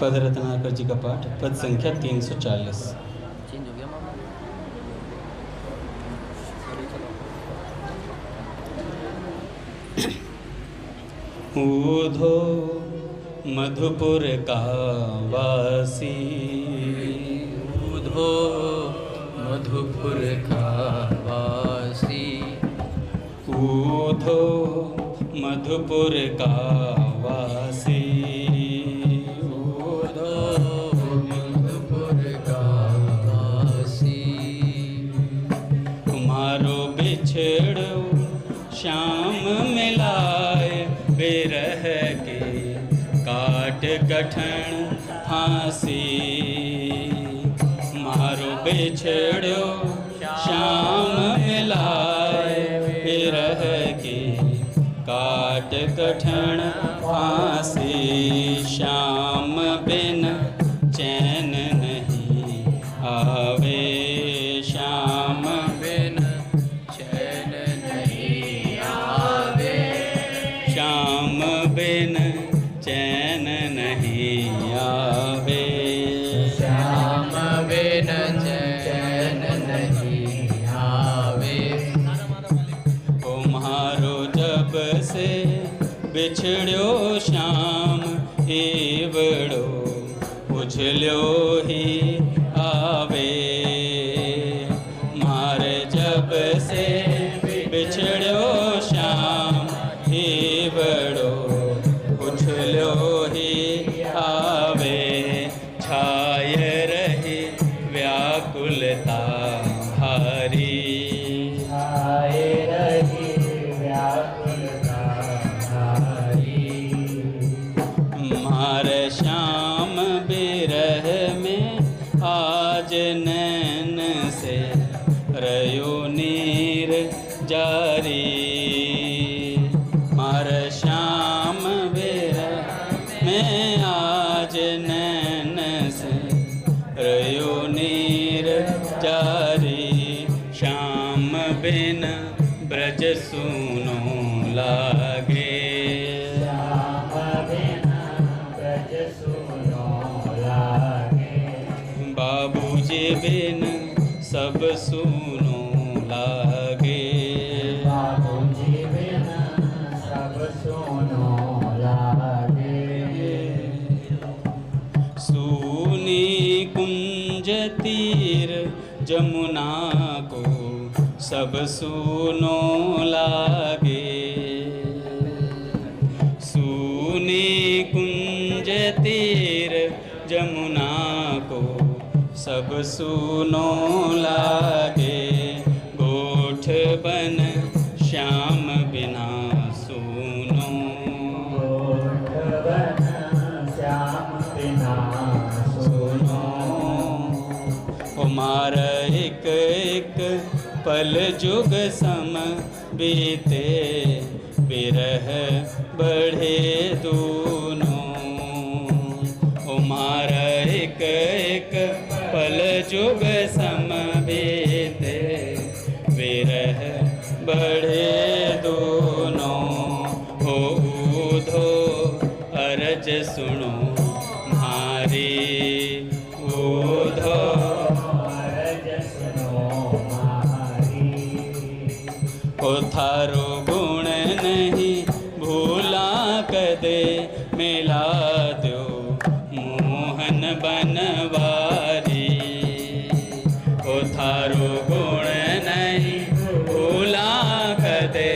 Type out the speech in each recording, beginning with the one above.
पद रत्नाकर जी का पाठ, पद संख्या 340। चेंज हो गया मामा। ऊधो मधुपुर का वासी, ऊधो मधुपुर का वासी, ऊधो मधुपुर का वासी, ऊधो मधुपुर का वासी। तुम्हारो बिछड़ो श्याम मिलाए, बिरह के काट कठिन फांसी। मारो बिछड़ो श्याम मिलाए, बिरह के काट कठिन फांसी। श्याम बिन चैन नहीं आवे, श्याम बिन चैन नहीं आवे, श्याम बिन चैन नहीं आवे, श्याम बिन चैन नहीं आवे। तुम्हारो जब से बिछड़ो श्याम, एवड़ो उछलो ही आवे। मारे जब से बिछड़ो श्याम, एवड़ो उछलो ही आवे। छाय रही व्याकुलता भारी, छाए रही व्याकुलता भारी। मार श्याम बिरह में आज नैन से रयो नीर जारी। मार श्याम बिरह में आज नैन से रयो नीर जारी। श्याम बिन ब्रज सूनो लागे, श्याम बिन ब्रज सूनो लागे। बाबूजी बिन सब सूनो लागे, बाबूजी बिन सब सूनो लागे। सूनी कुंज तीर जमुना को सब सूनो लागे। सूनी कुंज तीर जमुना को सब सूनो लागे। गोठ बन श्याम बिना सूनो, गोठ बन श्याम बिना सूनो। उमार एक एक पल जुग सम बीते, विरह बढ़े दूनों। उमार एक एक पल जुग सम बीते, विरह बढ़े दोनों। हो ऊधो अरज सुनो मारी, ऊधो अरज सुनो मारी। ओ थारो गुण नहीं भूला कदे, मिला दो मोहन बनवारी। ओ थारो गुण नहीं भूला कदे,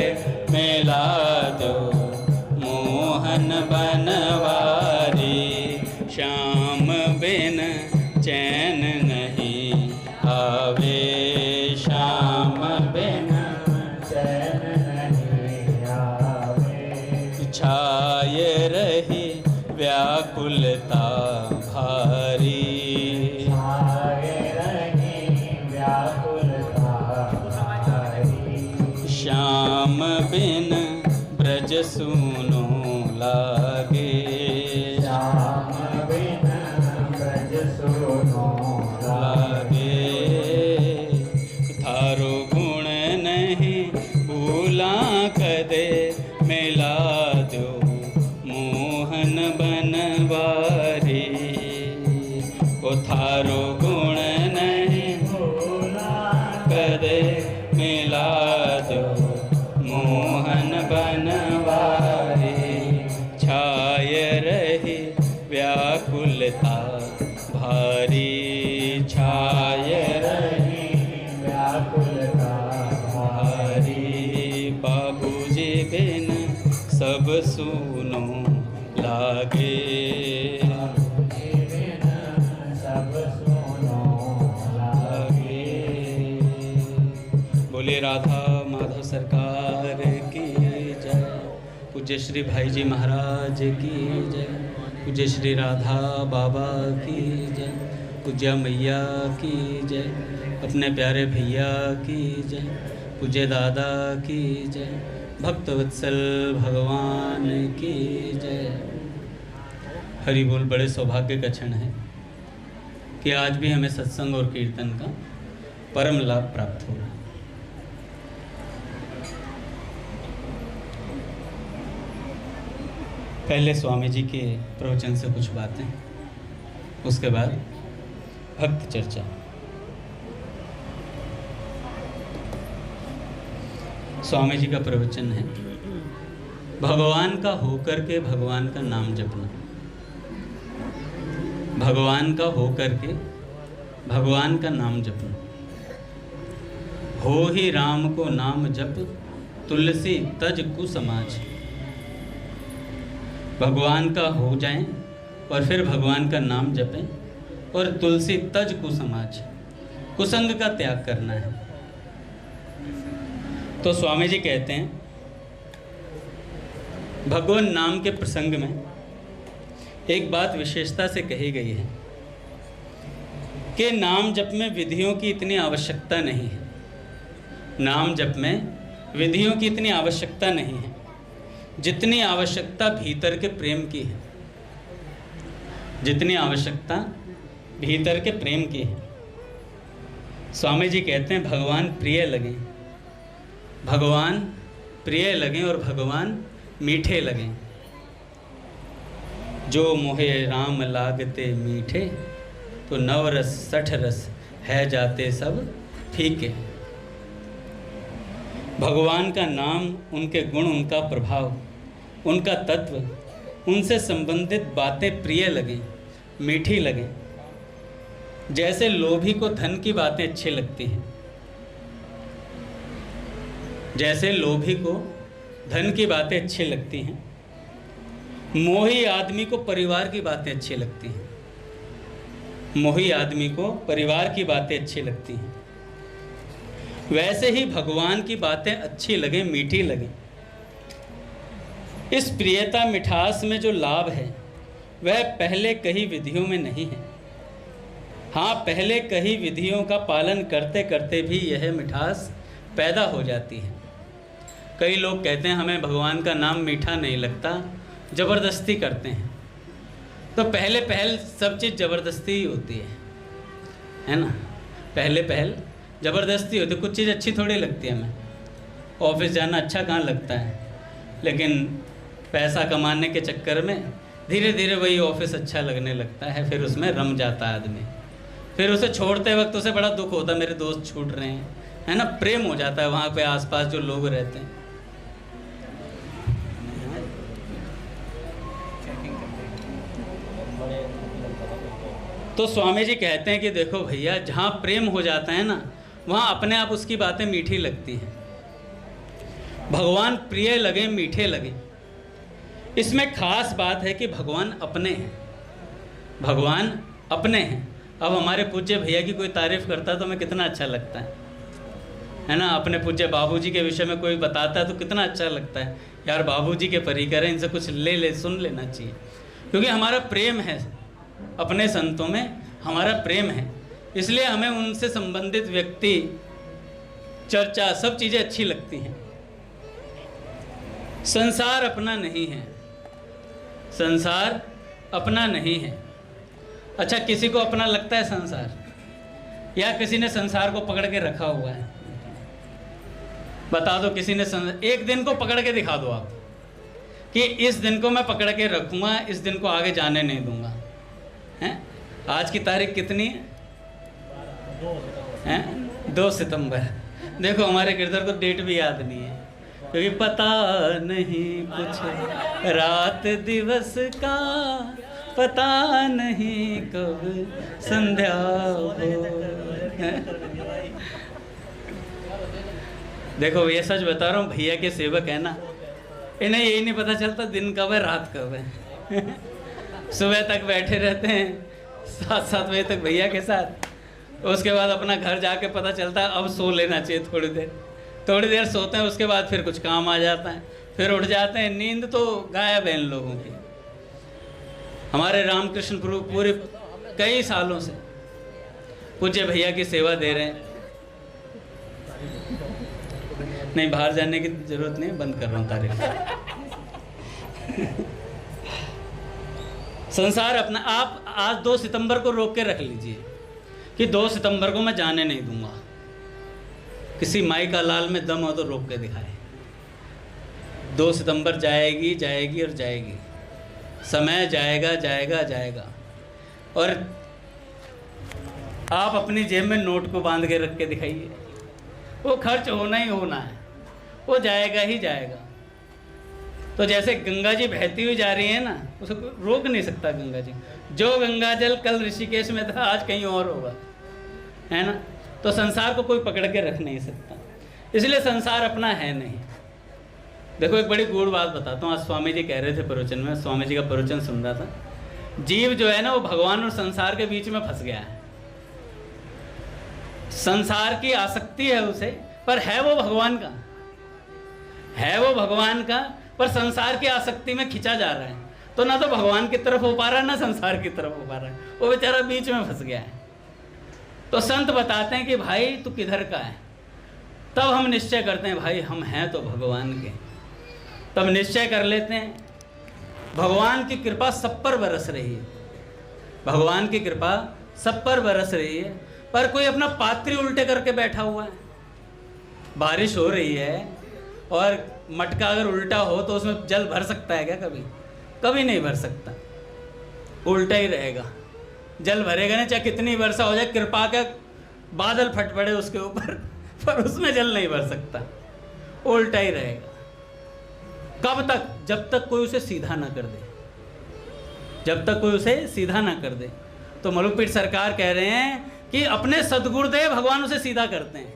मिला दो मोहन बनवारी। श्याम बिन चैन नहीं आवे, श्याम बिन चैन नहीं आवे। छाय रही व्याकुलता भारी। छाए रही व्याकुलता भारी। श्याम बिन ब्रज सूनो लागे, श्याम बिन ब्रज सूनो लागे। थारो गुण नहीं भूला कदे, मिला दो मोहन बनवारी। ओ थारो गुण नहीं भूला कदे मिला दो मोहन बनवारी। छाय रही व्याकुलता भारी, छाय रही व्याकुलता भारी। बाबूजी बिन सब सूनो लागे, बिन सब सुनो लागे। बोले राधा माधव सरकार की जय। पूज्य श्री भाई जी महाराज की जय। पूज्य श्री राधा बाबा की जय। पूज्य मैया की जय। अपने प्यारे भैया की जय। पूज्य दादा की जय। भक्तवत्सल भगवान की जय। हरि बोल। बड़े सौभाग्य का क्षण है कि आज भी हमें सत्संग और कीर्तन का परम लाभ प्राप्त हो रहा है। पहले स्वामी जी के प्रवचन से कुछ बातें, उसके बाद भक्त चर्चा। स्वामी जी का प्रवचन है, भगवान का होकर के भगवान का नाम जपना। भगवान का होकर के भगवान का नाम जपना। हो ही राम को नाम जप, तुलसी तज कुसमाज। भगवान का हो जाएं और फिर भगवान का नाम जपें और तुलसी तज कुसमाज, कुसंग का त्याग करना है। तो स्वामी जी कहते हैं भगवान नाम के प्रसंग में एक बात विशेषता से कही गई है कि नाम जप में विधियों की इतनी आवश्यकता नहीं है। नाम जप में विधियों की इतनी आवश्यकता नहीं है जितनी आवश्यकता भीतर के प्रेम की है। जितनी आवश्यकता भीतर के प्रेम की है। स्वामी जी कहते हैं भगवान प्रिय लगें, भगवान प्रिय लगें और भगवान मीठे लगें। जो मोहे राम लागते मीठे, तो नवरस 60 रस है जाते सब फीके। भगवान का नाम, उनके गुण, उनका प्रभाव, उनका तत्व, उनसे संबंधित बातें प्रिय लगें, मीठी लगें। जैसे लोभी को धन की बातें अच्छी लगती हैं, जैसे लोभी को धन की बातें अच्छी लगती हैं, मोही आदमी को परिवार की बातें अच्छी लगती हैं। मोही आदमी को परिवार की बातें अच्छी लगती हैं, वैसे ही भगवान की बातें अच्छी लगें, मीठी लगें। इस प्रियता मिठास में जो लाभ है वह पहले कही विधियों में नहीं है। हाँ, पहले कही विधियों का पालन करते करते भी यह मिठास पैदा हो जाती है। कई लोग कहते हैं हमें भगवान का नाम मीठा नहीं लगता, ज़बरदस्ती करते हैं। तो पहले पहल सब चीज़ ज़बरदस्ती ही होती है ना। पहले पहल ज़बरदस्ती होती है। कुछ चीज़ अच्छी थोड़ी लगती है हमें। ऑफिस जाना अच्छा कहाँ लगता है, लेकिन पैसा कमाने के चक्कर में धीरे धीरे वही ऑफिस अच्छा लगने लगता है। फिर उसमें रम जाता है आदमी। फिर उसे छोड़ते वक्त उसे बड़ा दुख होता है, मेरे दोस्त छूट रहे हैं, है ना। प्रेम हो जाता है वहाँ पे आसपास जो लोग रहते हैं। तो स्वामी जी कहते हैं कि देखो भैया, जहाँ प्रेम हो जाता है ना, वहाँ अपने आप उसकी बातें मीठी लगती हैं। भगवान प्रिय लगे, मीठे लगे। इसमें खास बात है कि भगवान अपने हैं। भगवान अपने हैं। अब हमारे पूज्य भैया की कोई तारीफ़ करता है तो हमें कितना अच्छा लगता है ना। अपने पूज्य बाबूजी के विषय में कोई बताता है तो कितना अच्छा लगता है, यार बाबूजी के परिकर हैं, इनसे कुछ ले सुन लेना चाहिए। क्योंकि हमारा प्रेम है, अपने संतों में हमारा प्रेम है, इसलिए हमें उनसे संबंधित व्यक्ति, चर्चा, सब चीज़ें अच्छी लगती हैं। संसार अपना नहीं है, संसार अपना नहीं है। अच्छा, किसी को अपना लगता है संसार, या किसी ने संसार को पकड़ के रखा हुआ है? बता दो, किसी ने एक दिन को पकड़ के दिखा दो आप कि इस दिन को मैं पकड़ के रखूँगा, इस दिन को आगे जाने नहीं दूंगा, हैं? आज की तारीख कितनी है? 2 सितंबर। देखो हमारे गिरधर को डेट भी याद नहीं है, क्योंकि पता नहीं कुछ रात दिवस का, पता नहीं कब संध्या हो। देखो ये सच बता रहा हूँ, भैया के सेवक है ना, इन्हें यही नहीं पता चलता दिन कब है रात कब है। सुबह तक बैठे रहते हैं 7-7 बजे तक भैया के साथ, उसके बाद अपना घर जाके पता चलता है अब सो लेना चाहिए थोड़ी देर सोते हैं, उसके बाद फिर कुछ काम आ जाता है, फिर उठ जाते हैं। नींद तो गायब है इन लोगों की। हमारे रामकृष्ण प्रभु पूरे कई सालों से पूज्य भैया की सेवा दे रहे हैं। नहीं, बाहर जाने की जरूरत नहीं, बंद कर रहा हूँ तारीफ। संसार अपना, आप आज 2 सितंबर को रोक के रख लीजिए कि 2 सितंबर को मैं जाने नहीं दूंगा। किसी माई का लाल में दम हो तो रोक के दिखाए। 2 सितंबर जाएगी जाएगी और जाएगी, समय जाएगा जाएगा जाएगा, और आप अपनी जेब में नोट को बांध के रख के दिखाइए, वो खर्च होना ही होना है, वो जाएगा ही जाएगा। तो जैसे गंगा जी बहती हुई जा रही है ना, उसको रोक नहीं सकता गंगा जी। जो गंगा जल कल ऋषिकेश में था आज कहीं और होगा, है ना। तो संसार को कोई पकड़ के रख नहीं सकता, इसलिए संसार अपना है नहीं। देखो एक बड़ी गूढ़ बात बताता हूँ। आज स्वामी जी कह रहे थे प्रवचन में, स्वामी जी का प्रवचन सुन रहा था। जीव जो है ना, वो भगवान और संसार के बीच में फंस गया है। संसार की आसक्ति है उसे, पर है वो भगवान का, है वो भगवान का, पर संसार की आसक्ति में खिंचा जा रहा है। तो ना तो भगवान की तरफ हो पा रहा है, ना संसार की तरफ हो पा रहा है, वो बेचारा बीच में फंस गया है। तो संत बताते हैं कि भाई तू किधर का है। तब हम निश्चय करते हैं भाई हम हैं तो भगवान के। तब निश्चय कर लेते हैं। भगवान की कृपा सब पर बरस रही है, भगवान की कृपा सब पर बरस रही है, पर कोई अपना पात्री उल्टे करके बैठा हुआ है। बारिश हो रही है और मटका अगर उल्टा हो तो उसमें जल भर सकता है क्या? कभी कभी नहीं भर सकता, उल्टा ही रहेगा। जल भरेगा नहीं, चाहे कितनी वर्षा हो जाए, कृपा के बादल फट पड़े उसके ऊपर, पर उसमें जल नहीं भर सकता, उल्टा ही रहेगा। कब तक? जब तक कोई उसे सीधा ना कर दे, जब तक कोई उसे सीधा ना कर दे। तो मलुकपीठ सरकार कह रहे हैं कि अपने सदगुरुदेव भगवान उसे सीधा करते हैं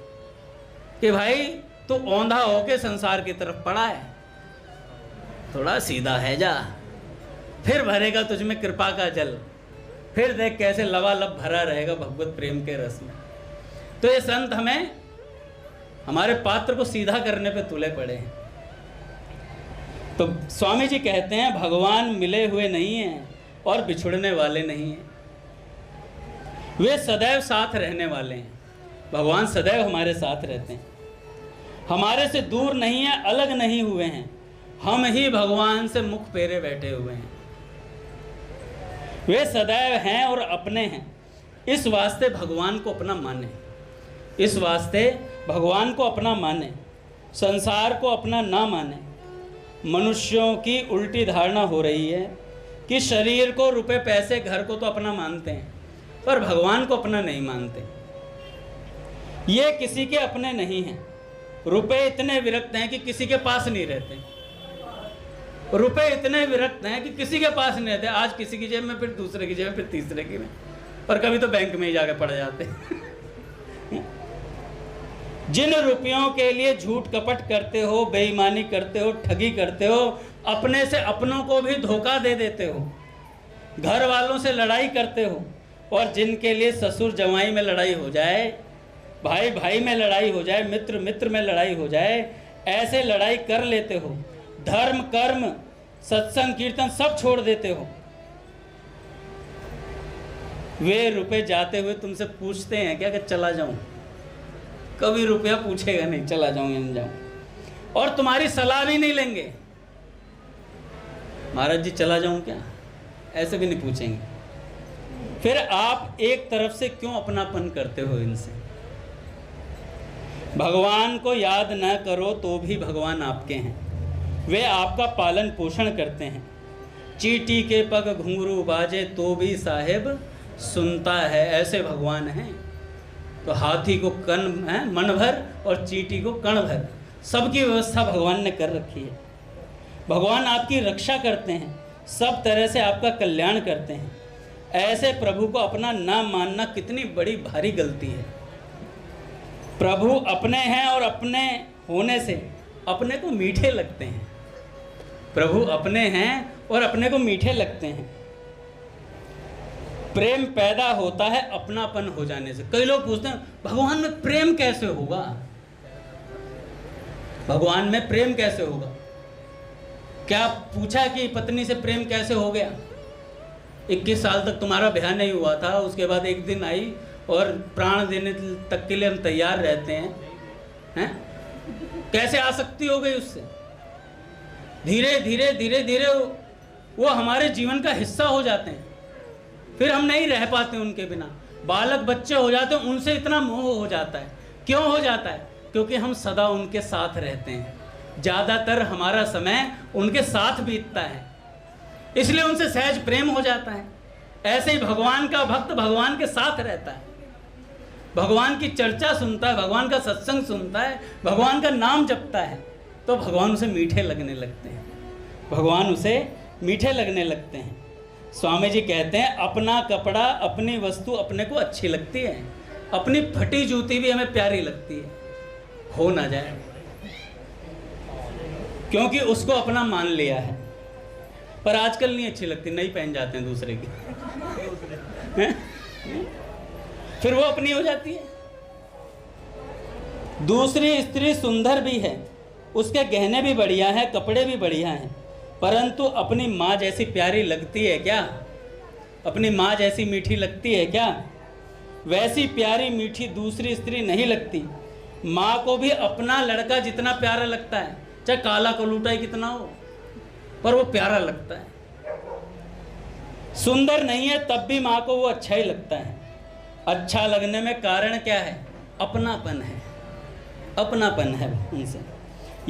कि भाई तू औंधा होके संसार की तरफ पड़ा है, थोड़ा सीधा है जा, फिर भरेगा तुझ में कृपा का जल, फिर देख कैसे लबालब भरा रहेगा भगवत प्रेम के रस में। तो ये संत हमें हमारे पात्र को सीधा करने पे तुले पड़े हैं। तो स्वामी जी कहते हैं भगवान मिले हुए नहीं हैं और बिछुड़ने वाले नहीं हैं, वे सदैव साथ रहने वाले हैं। भगवान सदैव हमारे साथ रहते हैं, हमारे से दूर नहीं है, अलग नहीं हुए हैं, हम ही भगवान से मुख फेरे बैठे हुए हैं। वे सदैव हैं और अपने हैं, इस वास्ते भगवान को अपना माने, इस वास्ते भगवान को अपना माने, संसार को अपना ना माने। मनुष्यों की उल्टी धारणा हो रही है कि शरीर को, रुपए पैसे, घर को तो अपना मानते हैं, पर भगवान को अपना नहीं मानते। ये किसी के अपने नहीं हैं। रुपए इतने विरक्त हैं कि किसी के पास नहीं रहते, रुपए इतने विरक्त हैं कि किसी के पास नहीं रहते। आज किसी की जेब में, फिर दूसरे की जेब में, फिर तीसरे की में, और कभी तो बैंक में ही जाके पड़ जाते। जिन रुपयों के लिए झूठ कपट करते हो, बेईमानी करते हो, ठगी करते हो, अपने से अपनों को भी धोखा दे देते हो, घर वालों से लड़ाई करते हो, और जिनके लिए ससुर जवाई में लड़ाई हो जाए, भाई भाई में लड़ाई हो जाए, मित्र मित्र में लड़ाई हो जाए, ऐसे लड़ाई कर लेते हो, धर्म कर्म सत्संग कीर्तन सब छोड़ देते हो। वे रुपए जाते हुए तुमसे पूछते हैं क्या कि चला जाऊं? कभी रुपया पूछेगा नहीं, चला जाऊं या नहीं जाऊं, और तुम्हारी सलाह भी नहीं लेंगे। महाराज जी चला जाऊं क्या, ऐसे भी नहीं पूछेंगे। फिर आप एक तरफ से क्यों अपनापन करते हो इनसे? भगवान को याद न करो तो भी भगवान आपके हैं, वे आपका पालन पोषण करते हैं। चींटी के पग घुंघरू बाजे तो भी साहेब सुनता है, ऐसे भगवान हैं। तो हाथी को कण है मन भर और चींटी को कण भर, सबकी व्यवस्था भगवान ने कर रखी है। भगवान आपकी रक्षा करते हैं, सब तरह से आपका कल्याण करते हैं। ऐसे प्रभु को अपना नाम मानना कितनी बड़ी भारी गलती है। प्रभु अपने हैं और अपने होने से अपने को मीठे लगते हैं। प्रभु अपने हैं और अपने को मीठे लगते हैं। प्रेम पैदा होता है अपनापन हो जाने से। कई लोग पूछते हैं भगवान में प्रेम कैसे होगा, भगवान में प्रेम कैसे होगा। क्या पूछा कि पत्नी से प्रेम कैसे हो गया? 21 साल तक तुम्हारा ब्याह नहीं हुआ था, उसके बाद एक दिन आई और प्राण देने तक के लिए हम तैयार रहते हैं? कैसे आसक्ति हो गई उससे? धीरे धीरे धीरे धीरे वो हमारे जीवन का हिस्सा हो जाते हैं, फिर हम नहीं रह पाते उनके बिना। बालक बच्चे हो जाते हैं, उनसे इतना मोह हो जाता है। क्यों हो जाता है? क्योंकि हम सदा उनके साथ रहते हैं, ज़्यादातर हमारा समय उनके साथ बीतता है, इसलिए उनसे सहज प्रेम हो जाता है। ऐसे ही भगवान का भक्त भगवान के साथ रहता है, भगवान की चर्चा सुनता है, भगवान का सत्संग सुनता है, भगवान का नाम जपता है, तो भगवान उसे मीठे लगने लगते हैं, भगवान उसे मीठे लगने लगते हैं। स्वामी जी कहते हैं अपना कपड़ा अपनी वस्तु अपने को अच्छी लगती है, अपनी फटी जूती भी हमें प्यारी लगती है, हो ना जाए, क्योंकि उसको अपना मान लिया है। पर आजकल नहीं अच्छी लगती, नहीं पहन जाते हैं दूसरे की फिर वो अपनी हो जाती है। दूसरी स्त्री सुंदर भी है, उसके गहने भी बढ़िया हैं, कपड़े भी बढ़िया हैं, परंतु अपनी माँ जैसी प्यारी लगती है क्या? अपनी माँ जैसी मीठी लगती है क्या? वैसी प्यारी मीठी दूसरी स्त्री नहीं लगती। माँ को भी अपना लड़का जितना प्यारा लगता है, चाहे काला कलूटा ही कितना हो, पर वो प्यारा लगता है। सुंदर नहीं है तब भी माँ को वो अच्छा ही लगता है। अच्छा लगने में कारण क्या है? अपनापन है, अपनापन है उनसे।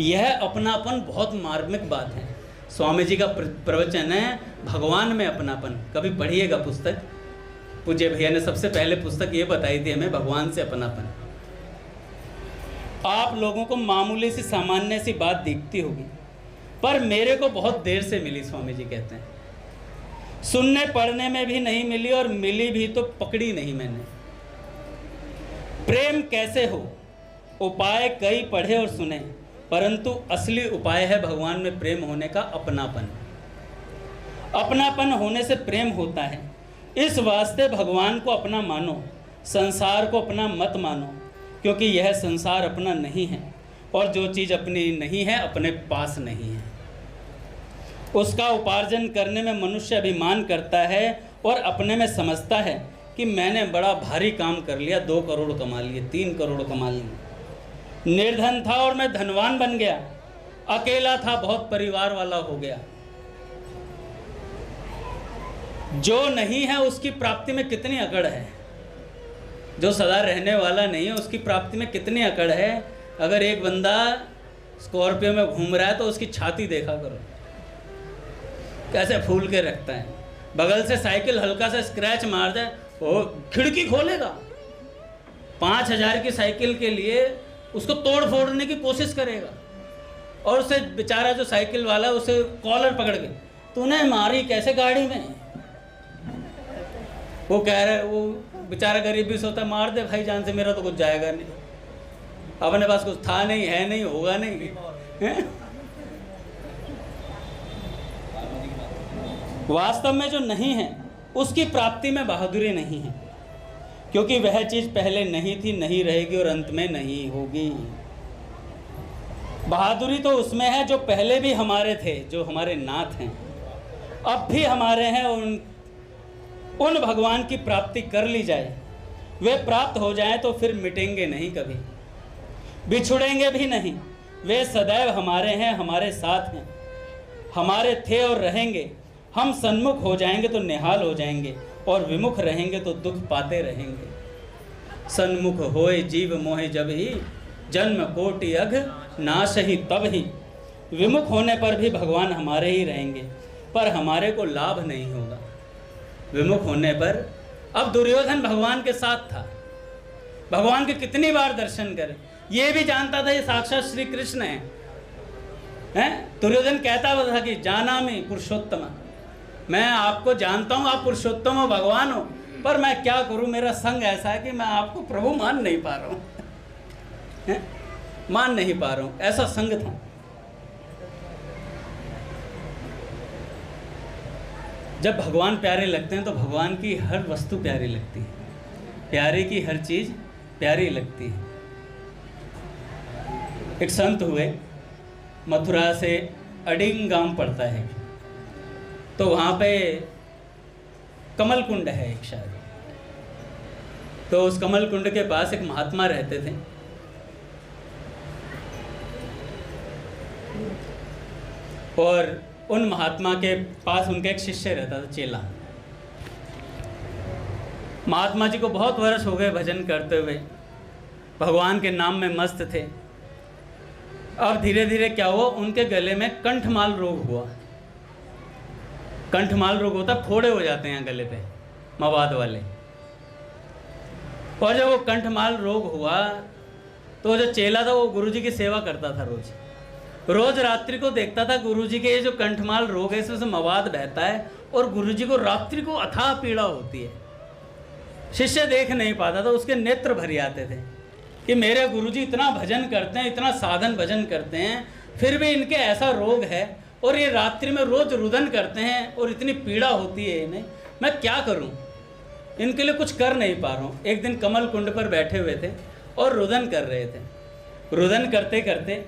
यह अपनापन बहुत मार्मिक बात है। स्वामी जी का प्रवचन है भगवान में अपनापन, कभी पढ़िएगा पुस्तक। पूज्य भैया ने सबसे पहले पुस्तक ये बताई थी हमें, भगवान से अपनापन। आप लोगों को मामूली सी सामान्य सी बात दिखती होगी, पर मेरे को बहुत देर से मिली। स्वामी जी कहते हैं सुनने पढ़ने में भी नहीं मिली, और मिली भी तो पकड़ी नहीं मैंने। प्रेम कैसे हो? उपाय कई पढ़े और सुने, परंतु असली उपाय है भगवान में प्रेम होने का अपनापन। अपनापन होने से प्रेम होता है। इस वास्ते भगवान को अपना मानो, संसार को अपना मत मानो, क्योंकि यह संसार अपना नहीं है, और जो चीज़ अपनी नहीं है अपने पास नहीं है। उसका उपार्जन करने में मनुष्य अभिमान करता है और अपने में समझता है कि मैंने बड़ा भारी काम कर लिया, 2 करोड़ कमा लिए, 3 करोड़ कमा लिए। निर्धन था और मैं धनवान बन गया, अकेला था बहुत परिवार वाला हो गया। जो नहीं है उसकी प्राप्ति में कितनी अकड़ है, जो सदा रहने वाला नहीं है उसकी प्राप्ति में कितनी अकड़ है। अगर एक बंदा स्कॉर्पियो में घूम रहा है तो उसकी छाती देखा करो, कैसे फूल के रखता है। बगल से साइकिल हल्का सा स्क्रैच मार दे, वो खिड़की खोलेगा। 5000 की साइकिल के लिए उसको तोड़ फोड़ने की कोशिश करेगा, और उसे बेचारा जो साइकिल वाला उसे कॉलर पकड़ के, तूने मारी कैसे गाड़ी में? वो कह रहा है, वो बेचारा गरीब भी सोता, मार दे भाई जान से, मेरा तो कुछ जाएगा नहीं, अपने पास कुछ था नहीं, है नहीं, होगा नहीं है? वास्तव में जो नहीं है उसकी प्राप्ति में बहादुरी नहीं है, क्योंकि वह चीज पहले नहीं थी, नहीं रहेगी और अंत में नहीं होगी। बहादुरी तो उसमें है जो पहले भी हमारे थे, जो हमारे नाथ हैं, अब भी हमारे हैं। उन भगवान की प्राप्ति कर ली जाए, वे प्राप्त हो जाएं तो फिर मिटेंगे नहीं, कभी बिछुड़ेंगे भी नहीं। वे सदैव हमारे हैं, हमारे साथ हैं, हमारे थे और रहेंगे। हम सन्मुख हो जाएंगे तो निहाल हो जाएंगे, और विमुख रहेंगे तो दुख पाते रहेंगे। सन्मुख होए जीव मोहे जब ही, जन्म कोटि अघ नाश ही तब ही। विमुख होने पर भी भगवान हमारे ही रहेंगे, पर हमारे को लाभ नहीं होगा। विमुख होने पर अब दुर्योधन भगवान के साथ था, भगवान के कितनी बार दर्शन करे, ये भी जानता था ये साक्षात श्री कृष्ण हैं? दुर्योधन कहता था कि जाना में पुरुषोत्तम, मैं आपको जानता हूँ, आप पुरुषोत्तम हो, भगवान हो, पर मैं क्या करूँ, मेरा संग ऐसा है कि मैं आपको प्रभु मान नहीं पा रहा हूँ, मान नहीं पा रहा हूँ, ऐसा संग था। जब भगवान प्यारे लगते हैं तो भगवान की हर वस्तु प्यारी लगती है, प्यारे की हर चीज़ प्यारी लगती है। एक संत हुए, मथुरा से अडिंग गांव पड़ता है, तो वहाँ पे कमल कुंड है एक शायद, तो उस कमल कुंड के पास एक महात्मा रहते थे। और उन महात्मा के पास उनका एक शिष्य रहता था, चेला। महात्मा जी को बहुत वर्ष हो गए भजन करते हुए, भगवान के नाम में मस्त थे। अब धीरे धीरे क्या हुआ, उनके गले में कंठमाल रोग हुआ। कंठमाल रोग होता, फोड़े हो जाते हैं गले पे, मवाद वाले। और जब वो कंठमाल रोग हुआ तो जो चेला था वो गुरुजी की सेवा करता था, रोज रात्रि को देखता था गुरुजी के ये जो कंठमाल रोग है इसमें से मवाद बहता है और गुरुजी को रात्रि को अथाह पीड़ा होती है। शिष्य देख नहीं पाता था, उसके नेत्र भर आते थे कि मेरे गुरुजी इतना भजन करते हैं, इतना साधन भजन करते हैं, फिर भी इनके ऐसा रोग है और ये रात्रि में रोज रुदन करते हैं और इतनी पीड़ा होती है इन्हें, मैं क्या करूं, इनके लिए कुछ कर नहीं पा रहा हूं। एक दिन कमल कुंड पर बैठे हुए थे और रुदन कर रहे थे। रुदन करते करते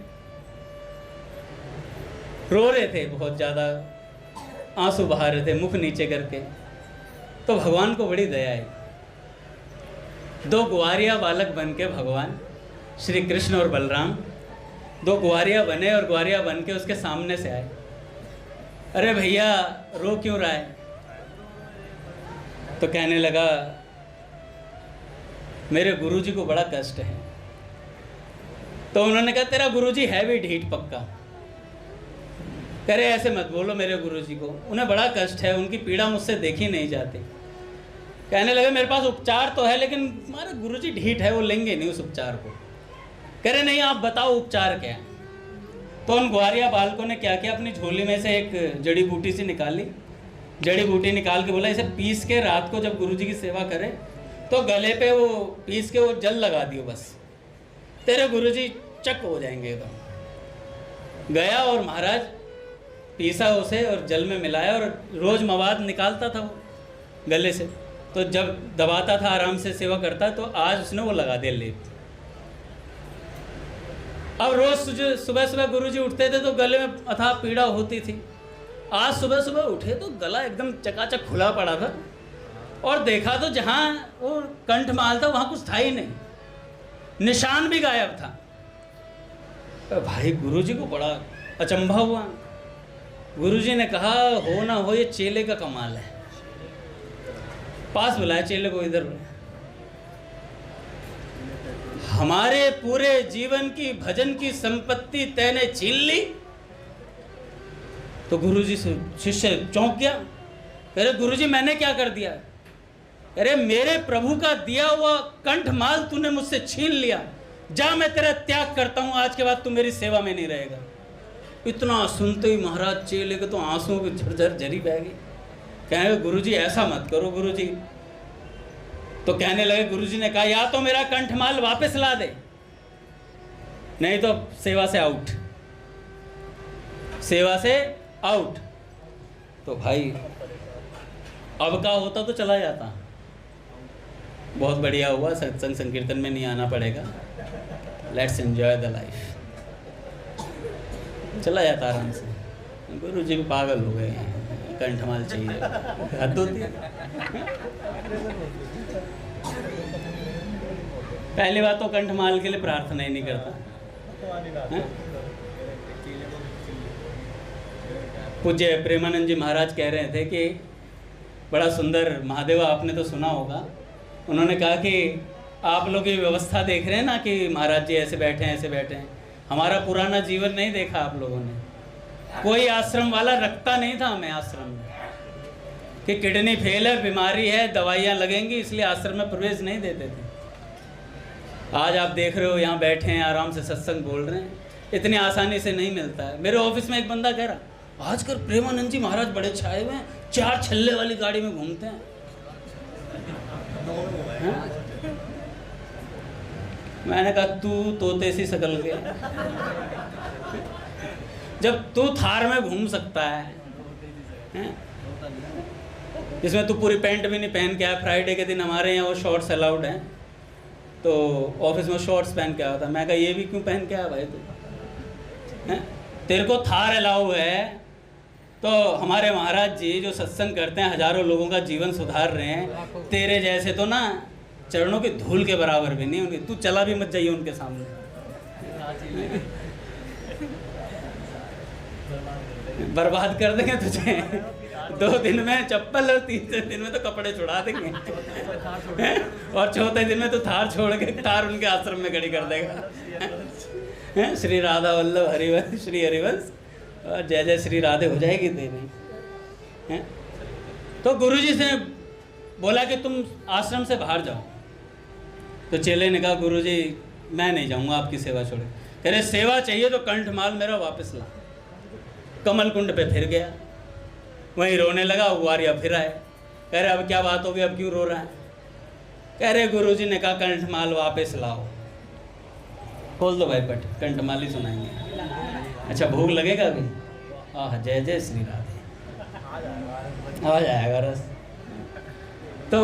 रो रहे थे, बहुत ज़्यादा आंसू बहा रहे थे मुख नीचे करके। तो भगवान को बड़ी दया आई, दो ग्वारिया बालक बन के भगवान श्री कृष्ण और बलराम दो ग्वारिया बने और ग्वारिया बन के उसके सामने से आए। अरे भैया रो क्यों रहा है? तो कहने लगा मेरे गुरुजी को बड़ा कष्ट है। तो उन्होंने कहा तेरा गुरुजी है भी ढीठ पक्का, करे ऐसे मत बोलो मेरे गुरुजी को, उन्हें बड़ा कष्ट है, उनकी पीड़ा मुझसे देखी नहीं जाती। कहने लगे मेरे पास उपचार तो है लेकिन हमारे गुरुजी ढीठ है, वो लेंगे नहीं उस उपचार को। कह रहे नहीं आप बताओ उपचार क्या है। तो उन ग्वारिया बालकों ने क्या किया, अपनी झोली में से एक जड़ी बूटी सी निकाली, जड़ी बूटी निकाल के बोला इसे पीस के रात को जब गुरुजी की सेवा करे तो गले पे वो पीस के वो जल लगा दियो, बस तेरे गुरुजी चक हो जाएंगे एकदम। गया और महाराज पीसा उसे और जल में मिलाया और रोज मवाद निकालता था वो गले से, तो जब दबाता था आराम से सेवा करता, तो आज उसने वो लगा दिया लेप। अब रोज सुबह सुबह गुरुजी उठते थे तो गले में अथाह पीड़ा होती थी। आज सुबह सुबह उठे तो गला एकदम चकाचक खुला पड़ा था और देखा तो जहाँ वो कंठमाल था वहाँ कुछ था ही नहीं, निशान भी गायब था। तो भाई गुरुजी को बड़ा अचंभा हुआ। गुरुजी ने कहा हो ना हो ये चेले का कमाल है। पास बुलाया चेले को, इधर हमारे पूरे जीवन की भजन की संपत्ति तैने छीन ली। तो गुरुजी से शिष्य चौंक गया, अरे गुरुजी मैंने क्या कर दिया? अरे मेरे प्रभु का दिया हुआ कंठमाल तूने मुझसे छीन लिया, जा मैं तेरा त्याग करता हूं, आज के बाद तू मेरी सेवा में नहीं रहेगा। इतना सुनते ही महाराज चेले के तो आंसुओं की झरझर झरी बह गई। कहेंगे गुरुजी ऐसा मत करो गुरुजी। तो कहने लगे गुरुजी ने कहा या तो मेरा कंठमाल वापस ला दे, नहीं तो सेवा से आउट, सेवा से आउट। तो भाई अब का होता तो चला जाता, बहुत बढ़िया हुआ, सत्संग संकीर्तन में नहीं आना पड़ेगा, लेट्स एंजॉय द लाइफ, चला जाता आराम से। गुरुजी भी पागल हो गए, कंठमाल चाहिए, हद होती है। पहली बात तो कंठमाल के लिए प्रार्थना ही नहीं करता। पूज्य प्रेमानंद जी महाराज कह रहे थे कि बड़ा सुंदर, महादेव आपने तो सुना होगा, उन्होंने कहा कि आप लोग ये व्यवस्था देख रहे हैं ना कि महाराज जी ऐसे बैठे हैं ऐसे बैठे हैं, हमारा पुराना जीवन नहीं देखा आप लोगों ने। कोई आश्रम वाला रखता नहीं था हमें आश्रम में, कि किडनी फेल है, बीमारी है, दवाइयाँ लगेंगी, इसलिए आश्रम में प्रवेश नहीं देते थे। आज आप देख रहे हो यहाँ बैठे हैं, आराम से सत्संग बोल रहे हैं, इतनी आसानी से नहीं मिलता है। मेरे ऑफिस में एक बंदा कह रहा, आजकल प्रेमानंद जी महाराज बड़े छाए हुए हैं, 4 छल्ले वाली गाड़ी में घूमते हैं। मैंने कहा तू तोते सी शकल के, जब तू थार में घूम सकता है, इसमें तू पूरी पैंट भी नहीं पहन के आया। फ्राइडे के दिन हमारे यहाँ वो शॉर्ट्स अलाउड हैं, तो ऑफिस में शॉर्ट्स पहन के आया था। मैं कहा ये भी क्यों पहन के आया भाई तू, तेरे को थार अलाउ है तो हमारे महाराज जी जो सत्संग करते हैं, हजारों लोगों का जीवन सुधार रहे हैं, तेरे जैसे तो ना चरणों की धूल के बराबर भी नहीं होंगे। तू चला भी मत जाइए उनके सामने, बर्बाद कर देंगे तुझे। 2 दिन में चप्पल और 3 दिन में तो कपड़े छुड़ा देंगे, और 4थे दिन में तो थार छोड़ के थार उनके आश्रम में खड़ी कर देगा। श्री राधा वल्लभ हरिवंश, श्री हरिवंश और जय जय श्री राधे हो जाएगी तेरी। तो गुरुजी से बोला कि तुम आश्रम से बाहर जाओ, तो चेले ने कहा गुरुजी मैं नहीं जाऊंगा आपकी सेवा छोड़े। कह रहे सेवा चाहिए तो कंठमाल मेरा वापस ला। कमल कुंड पे फिर गया, वहीं रोने लगा। ग्वारिया फिर आए, कह रहे अब क्या बात होगी, अब क्यों रो रहा है। कह रहे गुरुजी ने कहा कंठमाल वापस लाओ। खोल दो भाई पट, कंठमाल ही सुनाएंगे। अच्छा भूख लगेगा अभी? आह जय जय श्री राधे, आ जाएगा रस। तो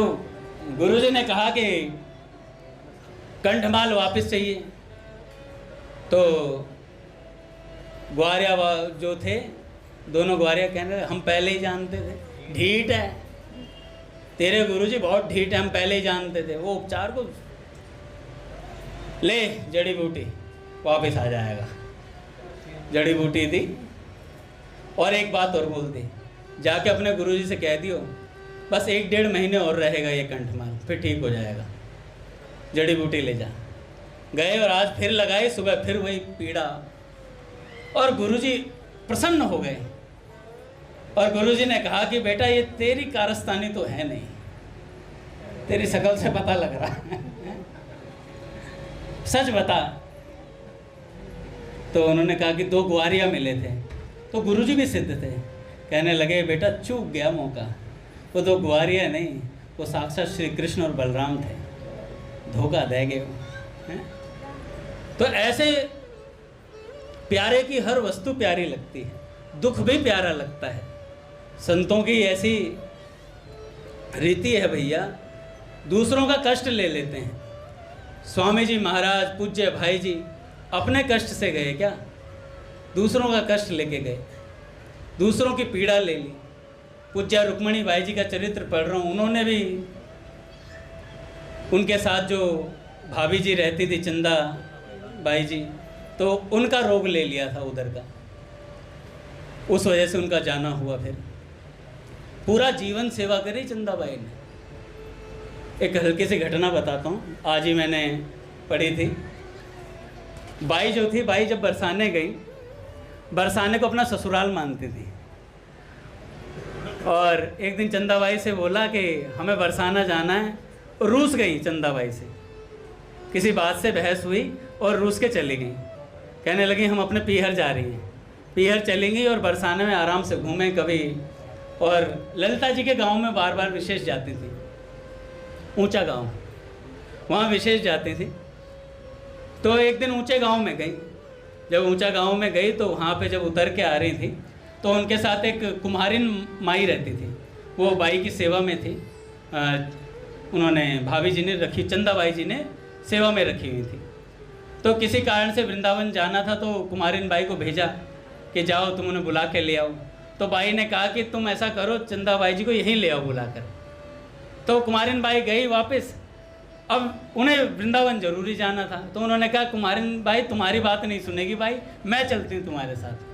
गुरुजी ने कहा कि कंठमाल वापस चाहिए। तो ग्वारिया जो थे, दोनों ग्वारिया कहने लगे हम पहले ही जानते थे, ढीठ है तेरे गुरुजी, बहुत ढीठ है, हम पहले ही जानते थे। वो उपचार को ले, जड़ी बूटी वापस आ जाएगा। जड़ी बूटी दी और एक बात और बोल दी, जाके अपने गुरुजी से कह दियो बस 1-1.5 महीने और रहेगा ये कंठमाल, फिर ठीक हो जाएगा, जड़ी बूटी ले जा। गए और आज फिर लगाए, सुबह फिर वही पीड़ा। और गुरुजी प्रसन्न हो गए और गुरुजी ने कहा कि बेटा ये तेरी कारस्तानी तो है नहीं, तेरी शकल से पता लग रहा है, सच बता। तो उन्होंने कहा कि 2 ग्वारिया मिले थे, तो गुरुजी भी सिद्ध थे। कहने लगे बेटा चूक गया मौका, वो 2 ग्वारिया नहीं, वो साक्षात श्री कृष्ण और बलराम थे, धोखा देंगे वो। तो ऐसे प्यारे की हर वस्तु प्यारी लगती है, दुख भी प्यारा लगता है। संतों की ऐसी रीति है भैया, दूसरों का कष्ट ले लेते हैं। स्वामी जी महाराज, पूज्य भाई जी अपने कष्ट से गए क्या, दूसरों का कष्ट लेके गए, दूसरों की पीड़ा ले ली। पूज्य रुक्मणी बाई जी का चरित्र पढ़ रहा हूँ, उन्होंने भी उनके साथ जो भाभी जी रहती थी चंदा बाई जी, तो उनका रोग ले लिया था उधर का, उस वजह से उनका जाना हुआ। फिर पूरा जीवन सेवा करी चंदा बाई ने। एक हल्की सी घटना बताता हूँ, आज ही मैंने पढ़ी थी। बाई जो थी, बाई जब बरसाने गई, बरसाने को अपना ससुराल मानती थी, और एक दिन चंदा बाई से बोला कि हमें बरसाना जाना है। रूस गई चंदा बाई से, किसी बात से बहस हुई और रूस के चली गई। कहने लगी हम अपने पीहर जा रही हैं, पीहर चलेंगी और बरसाने में आराम से घूमें कभी। और ललिता जी के गांव में बार बार विशेष जाती थी, ऊंचा गांव, वहाँ विशेष जाती थी। तो एक दिन ऊंचे गांव में गई। जब ऊंचा गांव में गई तो वहाँ पे जब उतर के आ रही थी तो उनके साथ एक कुम्हारिन माई रहती थी, वो बाई की सेवा में थी। उन्होंने भाभी जी ने रखी, चंदा बाई जी ने सेवा में रखी हुई थी। तो किसी कारण से वृंदावन जाना था, तो कुमारिन बाई को भेजा कि जाओ तुम उन्हें बुला के ले आओ। तो बाई ने कहा कि तुम ऐसा करो, चंदा बाई जी को यहीं ले आओ बुलाकर। तो कुमारिन बाई गई वापस। अब उन्हें वृंदावन जरूरी जाना था, तो उन्होंने कहा कुमारिन बाई तुम्हारी बात नहीं सुनेगी बाई, मैं चलती हूँ तुम्हारे साथ।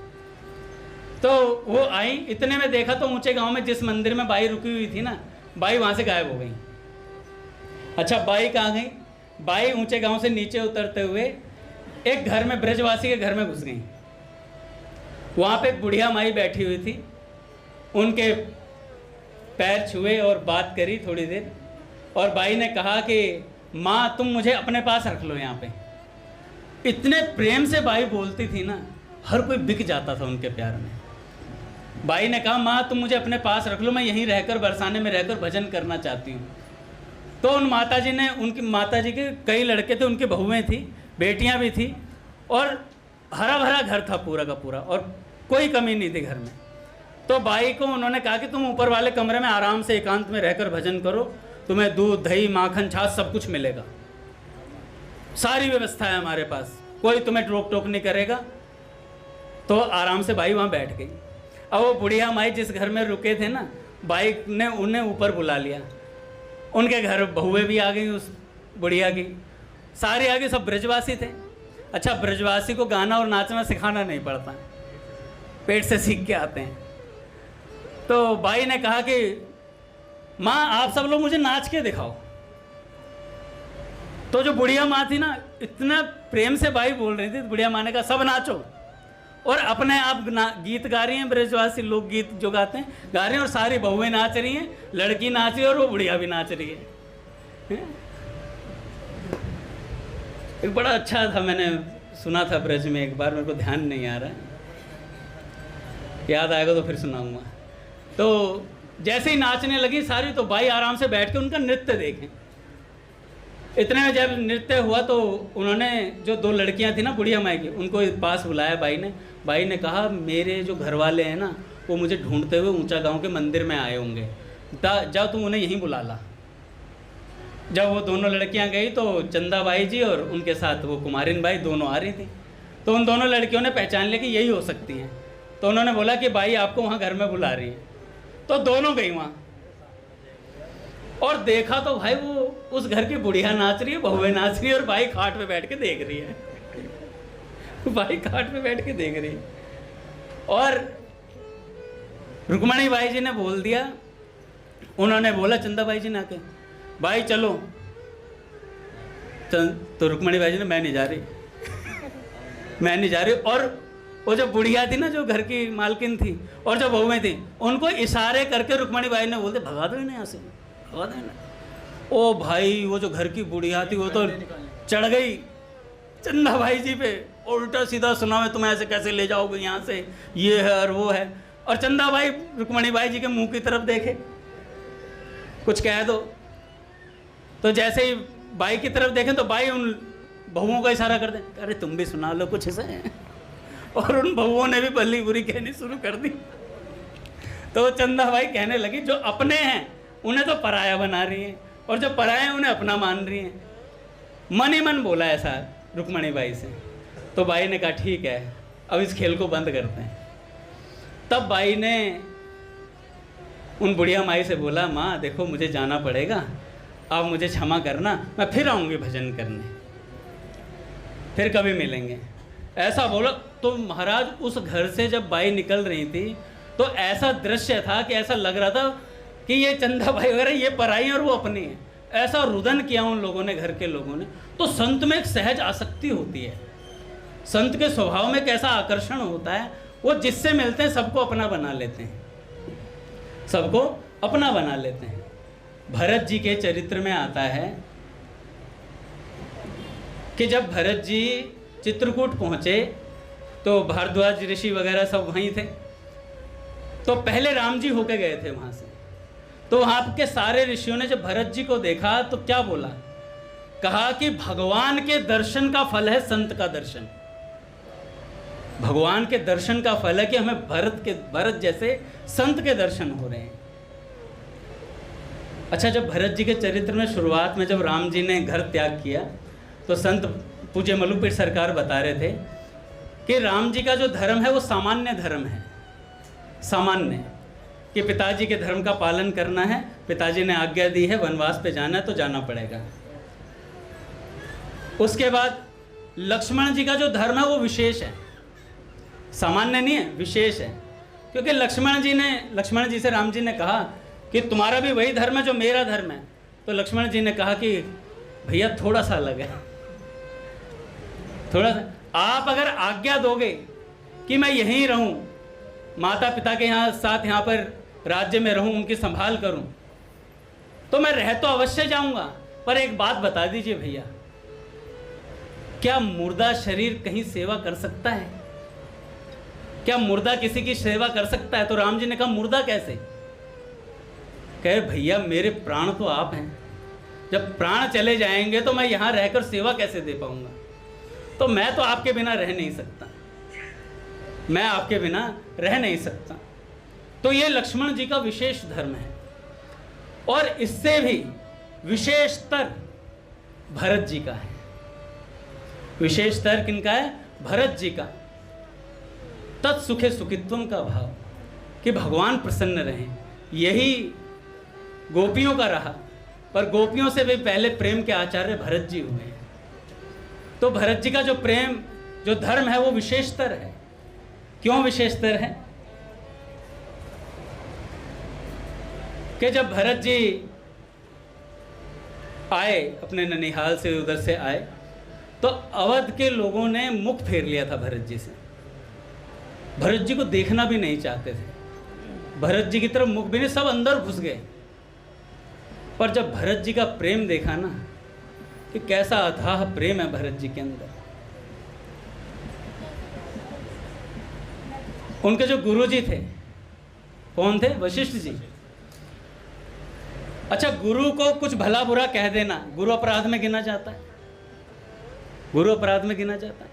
तो वो आई, इतने में देखा तो ऊंचे गांव में जिस मंदिर में बाई रुकी हुई थी ना, बाई वहाँ से गायब हो गई। अच्छा बाई कहाँ गई? बाई ऊंचे गांव से नीचे उतरते हुए एक घर में, ब्रजवासी के घर में घुस गई। वहाँ पे एक बुढ़िया माई बैठी हुई थी, उनके पैर छुए और बात करी थोड़ी देर, और बाई ने कहा कि माँ तुम मुझे अपने पास रख लो यहाँ पे। इतने प्रेम से बाई बोलती थी ना, हर कोई बिक जाता था उनके प्यार में। बाई ने कहा माँ तुम मुझे अपने पास रख लो, मैं यहीं रहकर बरसाने में रहकर भजन करना चाहती हूँ। तो उन माताजी ने, उनकी माताजी के कई लड़के थे, उनकी बहुएं थी, बेटियाँ भी थी, और हरा भरा घर था पूरा का पूरा, और कोई कमी नहीं थी घर में। तो बाई को उन्होंने कहा कि तुम ऊपर वाले कमरे में आराम से एकांत में रहकर भजन करो, तुम्हें दूध दही माखन छाछ सब कुछ मिलेगा, सारी व्यवस्था है हमारे पास, कोई तुम्हें रोक टोक नहीं करेगा। तो आराम से बाई वहाँ बैठ गई। अब वो बुढ़िया माई जिस घर में रुके थे ना, बाई ने उन्हें ऊपर बुला लिया। उनके घर बहुएं भी आ गई उस बुढ़िया की, सारे आ गए, सब ब्रजवासी थे। अच्छा, ब्रजवासी को गाना और नाचना सिखाना नहीं पड़ता, पेट से सीख के आते हैं। तो बाई ने कहा कि माँ आप सब लोग मुझे नाच के दिखाओ। तो जो बुढ़िया माँ थी ना, इतना प्रेम से बाई बोल रही थी, बुढ़िया माँ ने कहा सब नाचो, और अपने आप गीत गा रही हैं, ब्रजवासी लोक गीत जो गाते हैं गा रहे हैं, और सारी बहुएं नाच रही हैं, लड़की नाच रही है और वो बुढ़िया भी नाच रही है। एक बड़ा अच्छा था, मैंने सुना था ब्रज में एक बार, मेरे को ध्यान नहीं आ रहा है, याद आएगा तो फिर सुनाऊंगा। तो जैसे ही नाचने लगी सारी, तो बाई आराम से बैठ के उनका नृत्य देखें। इतने में जब नृत्य हुआ तो उन्होंने, जो दो लड़कियां थी ना बुढ़िया माई की, उनको पास बुलाया बाई ने। बाई ने कहा मेरे जो घर वाले हैं ना, वो मुझे ढूंढते हुए ऊंचा गांव के मंदिर में आए होंगे, जाओ तुम उन्हें यहीं बुला ला। जब वो दोनों लड़कियां गई तो चंदा बाई जी और उनके साथ वो कुमारिन बाई दोनों आ रही थी। तो उन दोनों लड़कियों ने पहचान लिया कि यही हो सकती हैं। तो उन्होंने बोला कि बाई आपको वहाँ घर में बुला रही है। तो दोनों गई वहाँ और देखा तो भाई वो उस घर की बुढ़िया नाच रही है, बहुएं नाच रही है, और बाई खाट पे बैठ के देख रही है। बाई खाट पे बैठ के देख रही है। और रुक्मणी बाई जी ने बोल दिया, उन्होंने बोला चंदा बाई जी ने आके, बाई चलो। तो रुक्मणी बाई जी ने, मैं नहीं जा रही, मैं नहीं जा रही। और वो जो बुढ़िया थी ना, जो घर की मालकिन थी, और जो बहुएं थी, उनको इशारे करके रुक्मणी बाई ने बोलते भगा दो इन्हें यहाँ से, भगा दो इन्हें। ओ भाई, वो जो घर की बुढ़िया थी वो तो चढ़ गई चंदा भाई जी पे, उल्टा सीधा सुना मैं, तुम ऐसे कैसे ले जाओगे यहाँ से, ये है और वो है। और चंदा भाई रुक्मणी बाई जी के मुंह की तरफ देखे, कुछ कह दो। तो जैसे ही बाई की तरफ देखें तो बाई उन बहुओं का इशारा कर दे, अरे तुम भी सुना लो कुछ ऐसे। और उन बहुओं ने भी भली बुरी कहनी शुरू कर दी। तो चंदा भाई कहने लगी, जो अपने हैं उन्हें तो पराया बना रही हैं, और जो पराए हैं उन्हें अपना मान रही हैं। मन ही मन बोला ऐसा रुक्मणी बाई से। तो बाई ने कहा ठीक है, अब इस खेल को बंद करते हैं। तब बाई ने उन बुढ़िया माई से बोला, माँ देखो मुझे जाना पड़ेगा, आप मुझे क्षमा करना, मैं फिर आऊँगी भजन करने, फिर कभी मिलेंगे, ऐसा बोला। तो महाराज उस घर से जब बाई निकल रही थी तो ऐसा दृश्य था कि ऐसा लग रहा था कि ये चंदा भाई वगैरह ये पराई हैं और वो अपनी है। ऐसा रुदन किया उन लोगों ने, घर के लोगों ने। तो संत में एक सहज आसक्ति होती है, संत के स्वभाव में कैसा आकर्षण होता है, वो जिससे मिलते हैं सबको अपना बना लेते हैं, सबको अपना बना लेते हैं। भरत जी के चरित्र में आता है कि जब भरत जी चित्रकूट पहुंचे तो भारद्वाज ऋषि वगैरह सब वहीं थे। तो पहले राम जी होके गए थे वहां से। तो वहां के सारे ऋषियों ने जब भरत जी को देखा तो क्या बोला, कहा कि भगवान के दर्शन का फल है संत का दर्शन। भगवान के दर्शन का फल है कि हमें भरत जैसे संत के दर्शन हो रहे हैं। अच्छा, जब भरत जी के चरित्र में शुरुआत में जब राम जी ने घर त्याग किया तो संत पूज्य मलुपीर सरकार बता रहे थे कि राम जी का जो धर्म है वो सामान्य धर्म है, सामान्य, कि पिताजी के धर्म का पालन करना है, पिताजी ने आज्ञा दी है वनवास पे जाना है तो जाना पड़ेगा। उसके बाद लक्ष्मण जी का जो धर्म है वो विशेष है, सामान्य नहीं है, विशेष है। क्योंकि लक्ष्मण जी से राम जी ने कहा कि तुम्हारा भी वही धर्म है जो मेरा धर्म है। तो लक्ष्मण जी ने कहा कि भैया थोड़ा सा अलग है, थोड़ा सा। आप अगर आज्ञा दोगे कि मैं यहीं रहूं, माता पिता के साथ यहाँ पर राज्य में रहूं, उनकी संभाल करूं, तो मैं रह तो अवश्य जाऊंगा। पर एक बात बता दीजिए भैया, क्या मुर्दा शरीर कहीं सेवा कर सकता है? क्या मुर्दा किसी की सेवा कर सकता है? तो राम जी ने कहा मुर्दा कैसे? कहे भैया मेरे प्राण तो आप हैं, जब प्राण चले जाएंगे तो मैं यहाँ रहकर सेवा कैसे दे पाऊंगा? तो मैं तो आपके बिना रह नहीं सकता, मैं आपके बिना रह नहीं सकता। तो ये लक्ष्मण जी का विशेष धर्म है। और इससे भी विशेषतर भरत जी का है। विशेषतर किनका है? भरत जी का। तत्सुखे सुखित्वम का भाव, कि भगवान प्रसन्न रहें, यही गोपियों का रहा। पर गोपियों से भी पहले प्रेम के आचार्य भरत जी हुए हैं। तो भरत जी का जो प्रेम, जो धर्म है, वो विशेषतर है। क्यों विशेषतर है? कि जब भरत जी आए अपने ननिहाल से, उधर से आए, तो अवध के लोगों ने मुख फेर लिया था भरत जी से। भरत जी को देखना भी नहीं चाहते थे, भरत जी की तरफ मुख भी नहीं, सब अंदर घुस गए। पर जब भरत जी का प्रेम देखा ना, कि कैसा अथाह प्रेम है भरत जी के अंदर। उनके जो गुरु जी थे, कौन थे? वशिष्ठ जी। अच्छा, गुरु को कुछ भला बुरा कह देना गुरु अपराध में गिना जाता है, गुरु अपराध में गिना जाता है।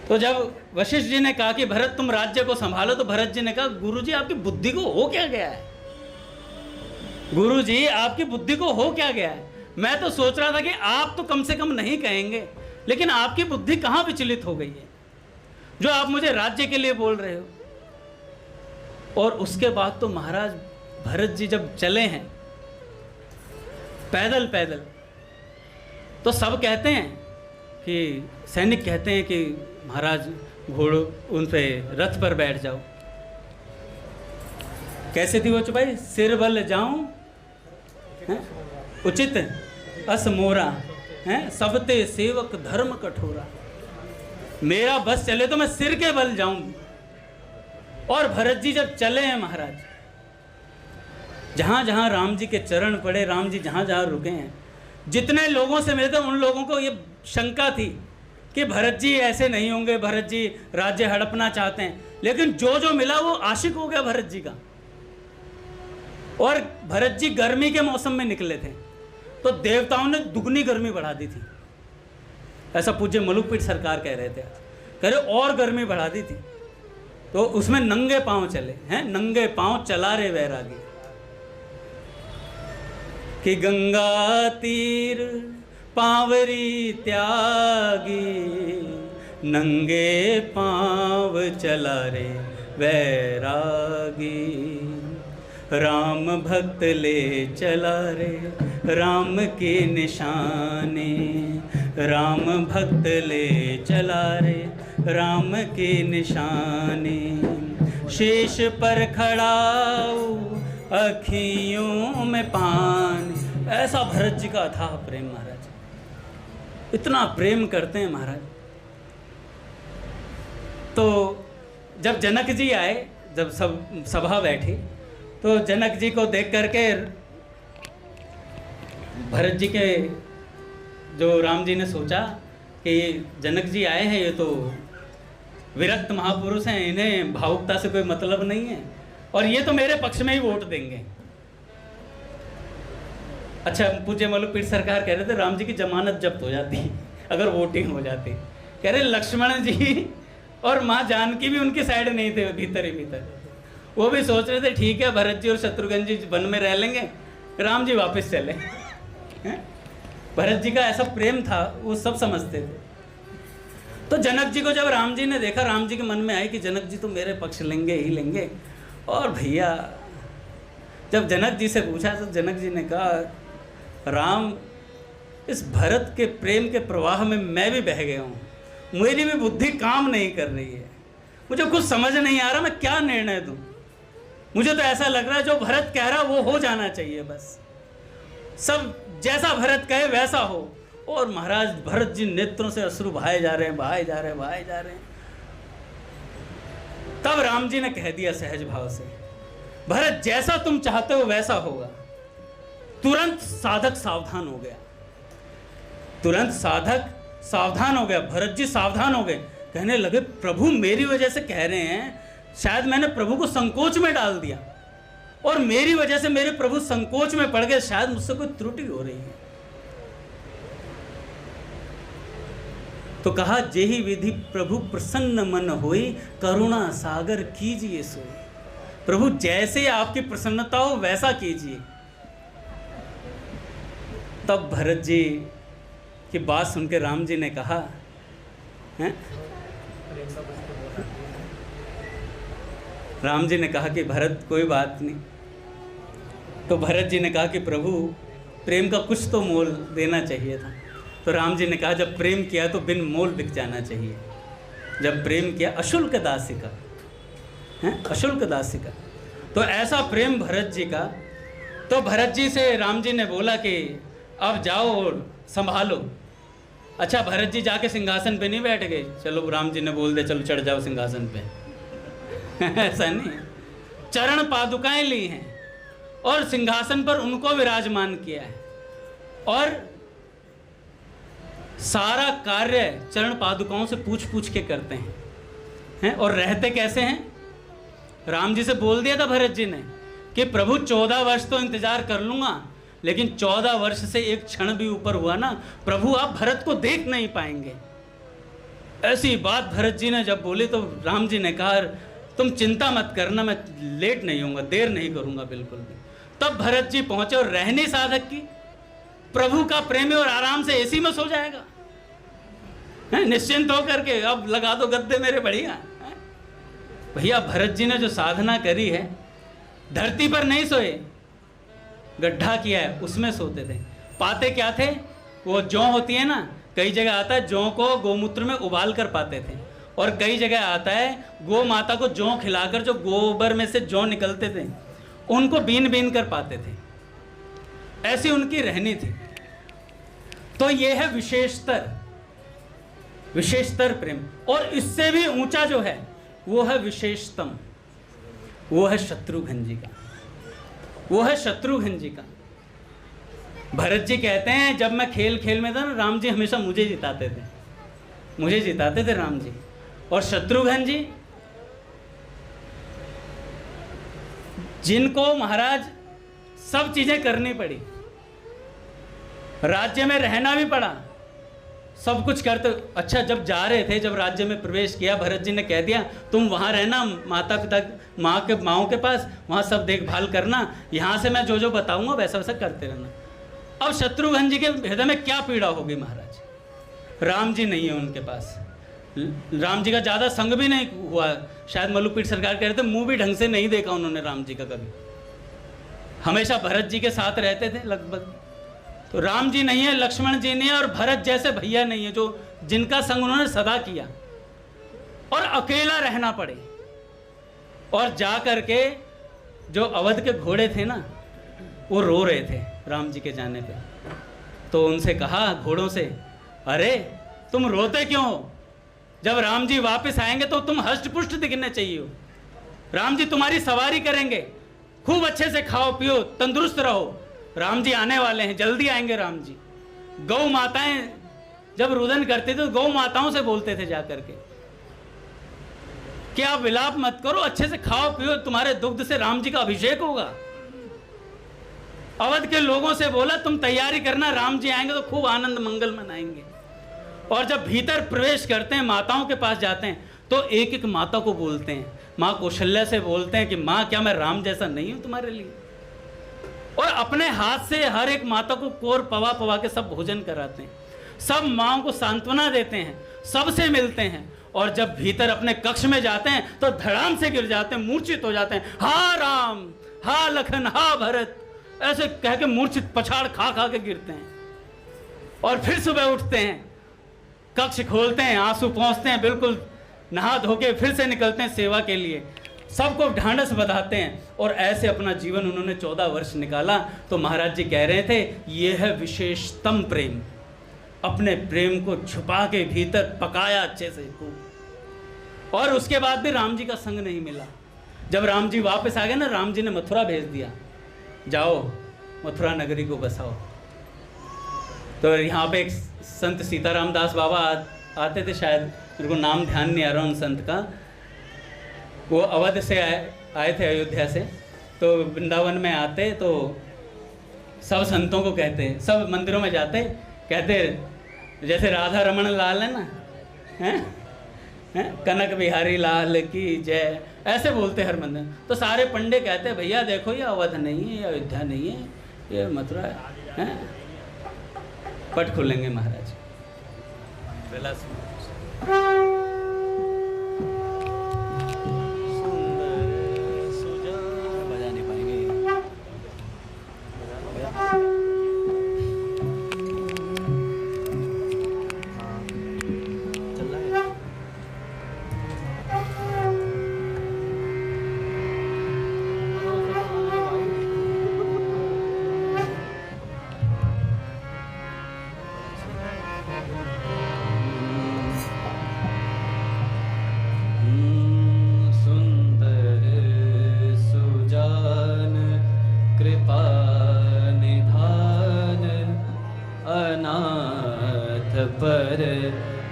तो जब वशिष्ठ जी ने कहा कि भरत तुम राज्य को संभालो, तो भरत जी ने कहा गुरु जी आपकी बुद्धि को हो क्या गया है? गुरु जी आपकी बुद्धि को हो क्या गया है? मैं तो सोच रहा था कि आप तो कम से कम नहीं कहेंगे, लेकिन आपकी बुद्धि कहाँ विचलित हो गई है जो आप मुझे राज्य के लिए बोल रहे हो? और उसके बाद तो महाराज भरत जी जब चले हैं पैदल पैदल, तो सब कहते हैं कि सैनिक कहते हैं कि महाराज घोड़ों उन पे रथ पर बैठ जाओ। कैसे थी वो चुपाई? सिर बल जाऊं उचित अस मोरा, सबते सेवक धर्म कठोरा। मेरा बस चले तो मैं सिर के बल जाऊं। और भरत जी जब चले हैं महाराज, जहां जहां राम जी के चरण पड़े, राम जी जहां जहां रुके हैं, जितने लोगों से मिले थे उन लोगों को ये शंका थी कि भरत जी ऐसे नहीं होंगे, भरत जी राज्य हड़पना चाहते हैं। लेकिन जो जो मिला वो आशिक हो गया भरत जी का। और भरत जी गर्मी के मौसम में निकले थे, तो देवताओं ने दुगनी गर्मी बढ़ा दी थी। ऐसा पूज्य मलुकपीठ सरकार कह रहे थे, कह रहे और गर्मी बढ़ा दी थी। तो उसमें नंगे पांव चले हैं, नंगे पांव चला रे वैरागी, कि गंगा तीर पावरी त्यागी, नंगे पांव चला रे वैरागी। राम भक्त ले चला रे राम के निशाने, राम भक्त ले चला रे राम के निशाने। शीश पर खड़ाऊ अखियों में पान। ऐसा भरत जी का था प्रेम महाराज, इतना प्रेम करते हैं महाराज। तो जब जनक जी आए, जब सब सभा बैठी, तो जनक जी को देख करके भरत जी के जो राम जी ने सोचा कि जनक जी आए हैं, ये तो विरक्त महापुरुष हैं, इन्हें भावुकता से कोई मतलब नहीं है, और ये तो मेरे पक्ष में ही वोट देंगे। अच्छा, पूज्य मलुकपीठ सरकार कह रहे थे राम जी की जमानत जब्त हो जाती अगर वोटिंग हो जाती। कह रहे लक्ष्मण जी और माँ जानकी भी उनकी साइड नहीं थे, भीतर ही भीतर वो भी सोच रहे थे ठीक है भरत जी और शत्रुघ्न जी वन में रह लेंगे, राम जी वापस चले। भरत जी का ऐसा प्रेम था, वो सब समझते थे। तो जनक जी को जब राम जी ने देखा, राम जी के मन में आई कि जनक जी तो मेरे पक्ष लेंगे ही लेंगे। और भैया जब जनक जी से पूछा तो जनक जी ने कहा राम, इस भरत के प्रेम के प्रवाह में मैं भी बह गया हूँ, मेरी भी बुद्धि काम नहीं कर रही है, मुझे कुछ समझ नहीं आ रहा मैं क्या निर्णय दूँ। मुझे तो ऐसा लग रहा है जो भरत कह रहा वो हो जाना चाहिए, बस सब जैसा भरत कहे वैसा हो। और महाराज भरत जी नेत्रों से अश्रु बहाए जा रहे हैं, बहाए जा रहे हैं, बहाए जा रहे हैं। तब राम जी ने कह दिया सहज भाव से भरत जैसा तुम चाहते हो वैसा होगा। तुरंत साधक सावधान हो गया, तुरंत साधक सावधान हो गया। भरत जी सावधान हो गए, कहने लगे प्रभु मेरी वजह से कह रहे हैं, शायद मैंने प्रभु को संकोच में डाल दिया और मेरी वजह से मेरे प्रभु संकोच में पड़ गए, शायद मुझसे कोई त्रुटि हो रही है। तो कहा जेहि विधि प्रभु प्रसन्न मन होई, करुणा सागर कीजिए सोई। प्रभु जैसे आपकी प्रसन्नता हो वैसा कीजिए। तब भरत जी की बात सुनकर राम जी ने कहा, हैं? राम जी ने कहा कि भरत कोई बात नहीं। तो भरत जी ने कहा कि प्रभु प्रेम का कुछ तो मोल देना चाहिए था। तो राम जी ने कहा जब प्रेम किया तो बिन मोल बिक जाना चाहिए। जब प्रेम किया अशुल्क दासी का, हैं? अशुल्क दासी का। तो ऐसा प्रेम भरत जी का। तो भरत जी से राम जी ने बोला कि अब जाओ और संभालो। अच्छा, भरत जी जाके सिंहासन पे नहीं बैठ गए, चलो राम जी ने बोल दे चलो चढ़ जाओ सिंहासन पे। ऐसा नहीं, चरण पादुकाएं ली हैं और सिंहासन पर उनको विराजमान किया है और सारा कार्य चरण पादुकाओं से पूछ पूछ के करते हैं और रहते कैसे हैं। राम जी से बोल दिया था भरत जी ने कि प्रभु 14 वर्ष तो इंतजार कर लूंगा, लेकिन 14 वर्ष से एक क्षण भी ऊपर हुआ ना प्रभु आप भरत को देख नहीं पाएंगे। ऐसी बात भरत जी ने जब बोली तो राम जी ने कहा तुम चिंता मत करना, मैं लेट नहीं होऊंगा, देर नहीं करूंगा बिल्कुल भी। तब भरत जी पहुंचे और रहनी साधक की, प्रभु का प्रेमी और आराम से एसी में सो जाएगा, निश्चिंत होकर के अब लगा दो गद्दे मेरे बढ़िया। भैया भरत जी ने जो साधना करी है, धरती पर नहीं सोए, गड्ढा किया है उसमें सोते थे। पाते क्या थे, वो जौ होती है ना, कई जगह आता है जौ को गोमूत्र में उबाल कर पाते थे और कई जगह आता है गौ माता को जौ खिलाकर जो गोबर में से जौ निकलते थे उनको बीन बीन कर पाते थे। ऐसी उनकी रहनी थी। तो ये है विशेषतर प्रेम। और इससे भी ऊंचा जो है वो है विशेषतम, वो है शत्रुघ्न जी का, वो है शत्रुघ्न जी का। भरत जी कहते हैं जब मैं खेल खेल में था ना, राम जी हमेशा मुझे जिताते थे राम जी। और शत्रुघ्न जी जिनको महाराज सब चीजें करनी पड़ी, राज्य में रहना भी पड़ा, सब कुछ करते। अच्छा, जब जा रहे थे, जब राज्य में प्रवेश किया, भरत जी ने कह दिया तुम वहां रहना, माता पिता माओं के पास, वहां सब देखभाल करना, यहां से मैं जो जो बताऊंगा वैसा वैसा करते रहना। अब शत्रुघ्न जी के हृदय में क्या पीड़ा होगी महाराज, राम जी नहीं है उनके पास, राम जी का ज़्यादा संग भी नहीं हुआ। शायद मल्लूपीठ सरकार कह रहे थे मुंह भी ढंग से नहीं देखा उन्होंने राम जी का कभी, हमेशा भरत जी के साथ रहते थे लगभग। तो राम जी नहीं है, लक्ष्मण जी नहीं है और भरत जैसे भैया नहीं है जो जिनका संग उन्होंने सदा किया, और अकेला रहना पड़े। और जा करके जो अवध के घोड़े थे ना वो रो रहे थे राम जी के जाने पे। तो उनसे कहा घोड़ों से, अरे तुम रोते क्यों हो, जब राम जी वापस आएंगे तो तुम हष्ट पुष्ट दिखने चाहिए हो, राम जी तुम्हारी सवारी करेंगे, खूब अच्छे से खाओ पियो तंदुरुस्त रहो, राम जी आने वाले हैं, जल्दी आएंगे राम जी। गौ माताएं जब रुदन करते थे तो गौ माताओं से बोलते थे जाकर के कि आप विलाप मत करो, अच्छे से खाओ पियो, तुम्हारे दुग्ध से राम जी का अभिषेक होगा। अवध के लोगों से बोला तुम तैयारी करना, राम जी आएंगे तो खूब आनंद मंगल मनाएंगे। और जब भीतर प्रवेश करते हैं, माताओं के पास जाते हैं, तो एक एक माता को बोलते हैं, माँ कौशल्या से बोलते हैं कि माँ क्या मैं राम जैसा नहीं हूं तुम्हारे लिए। और अपने हाथ से हर एक माता को कोर पवा पवा के सब भोजन कराते हैं, सब माँओं को सांत्वना देते हैं, सबसे मिलते हैं। और जब भीतर अपने कक्ष में जाते हैं तो धड़ाम से गिर जाते हैं, मूर्छित हो जाते हैं, हा राम हा लखन हा भरत ऐसे कह के मूर्छित पछाड़ खा खा के गिरते हैं। और फिर सुबह उठते हैं, कक्ष खोलते हैं, आंसू पहुंचते हैं, बिल्कुल नहा धो के फिर से निकलते हैं सेवा के लिए, सबको ढांढस बंधाते हैं। और ऐसे अपना जीवन उन्होंने 14 वर्ष निकाला। तो महाराज जी कह रहे थे ये है विशेषतम प्रेम, अपने प्रेम को छुपा के भीतर पकाया अच्छे से खूब। और उसके बाद भी राम जी का संग नहीं मिला, जब राम जी वापस आ गए ना, राम जी ने मथुरा भेज दिया, जाओ मथुरा नगरी को बसाओ। तो यहाँ पे एक संत सीताराम दास बाबा आते थे, शायद मेरे को नाम ध्यान नहीं आ रहा उन संत का। वो अवध से आए थे, अयोध्या से। तो वृंदावन में आते तो सब संतों को कहते, सब मंदिरों में जाते, कहते जैसे राधा रमन लाल है ना, हैं कनक बिहारी लाल की जय, ऐसे बोलते हर मंदिर। तो सारे पंडे कहते भैया देखो ये अवध नहीं है, ये अयोध्या नहीं है, ये मथुरा है। पट खोलेंगे महाराज। पहला बजा नहीं पाएंगे। चल रहा है। पर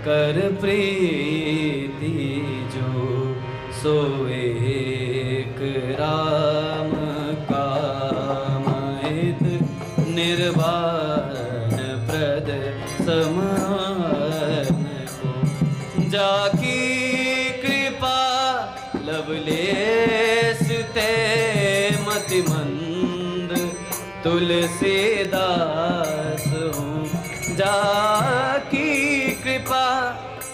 कर प्रीति जो सो एक राम कामित निर्वाण प्रद समान को जाकी कृपा लवलेस ते मति मंद तुलसीदास हूँ। जाकी कृपा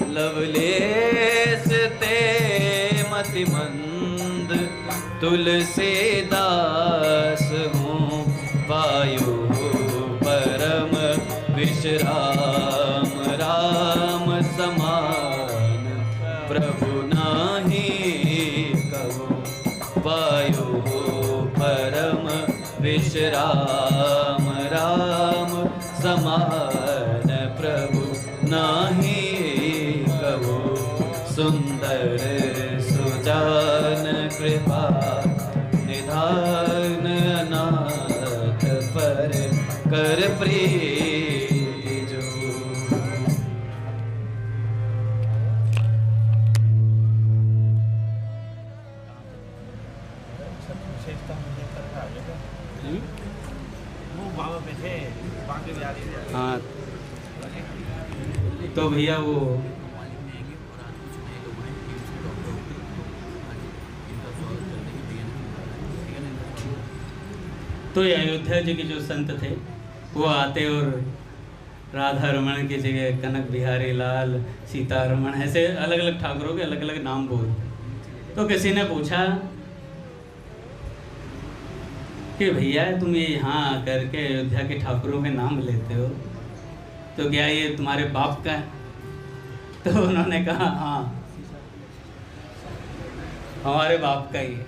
लवलेस ते मति मंद तुलसीदास हूँ। वायु परम विश्राम राम समान प्रभु नाही कहो। वायु परम विश्राम राम समान प्रभु नाही कहो। सुंदर सुजान कृपा निधान अनाथ पर कर प्रीति जो। हाँ तो भैया वो तो ये अयोध्या जी के जो संत थे वो आते और राधा रमन की जगह कनक बिहारी लाल, सीता रमन, ऐसे अलग अलग ठाकुरों के अलग अलग नाम बोलते। तो किसी ने पूछा कि भैया तुम ये यहाँ आकर के अयोध्या के ठाकुरों के नाम लेते हो, तो क्या ये तुम्हारे बाप का है? तो उन्होंने कहा हाँ हमारे बाप का ही है,